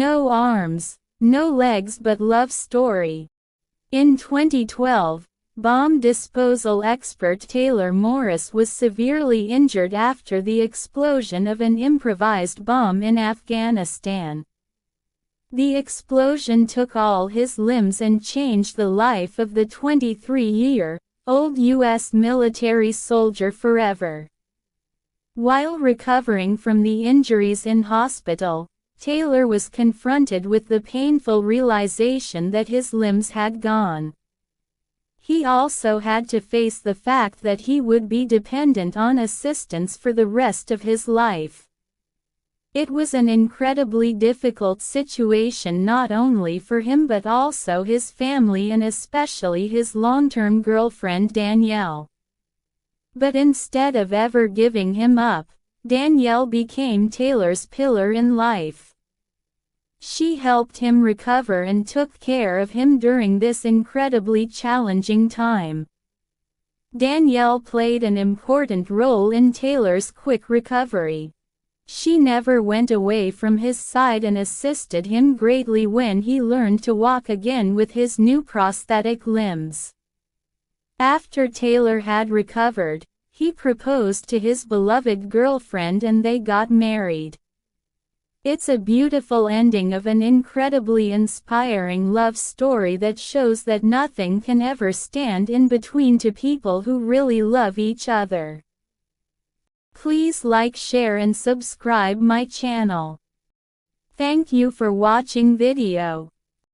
No Arms, No Legs but Love Story. In 2012, bomb disposal expert Taylor Morris was severely injured after the explosion of an improvised bomb in Afghanistan. The explosion took all his limbs and changed the life of the 23-year-old U.S. military soldier forever. While recovering from the injuries in hospital, Taylor was confronted with the painful realization that his limbs had gone. He also had to face the fact that he would be dependent on assistance for the rest of his life. It was an incredibly difficult situation not only for him but also his family and especially his long-term girlfriend Danielle. But instead of ever giving him up, Danielle became Taylor's pillar in life. She helped him recover and took care of him during this incredibly challenging time. Danielle played an important role in Taylor's quick recovery. She never went away from his side and assisted him greatly when he learned to walk again with his new prosthetic limbs. After Taylor had recovered, he proposed to his beloved girlfriend and they got married. It's a beautiful ending of an incredibly inspiring love story that shows that nothing can ever stand in between two people who really love each other. Please like, share and subscribe my channel. Thank you for watching video.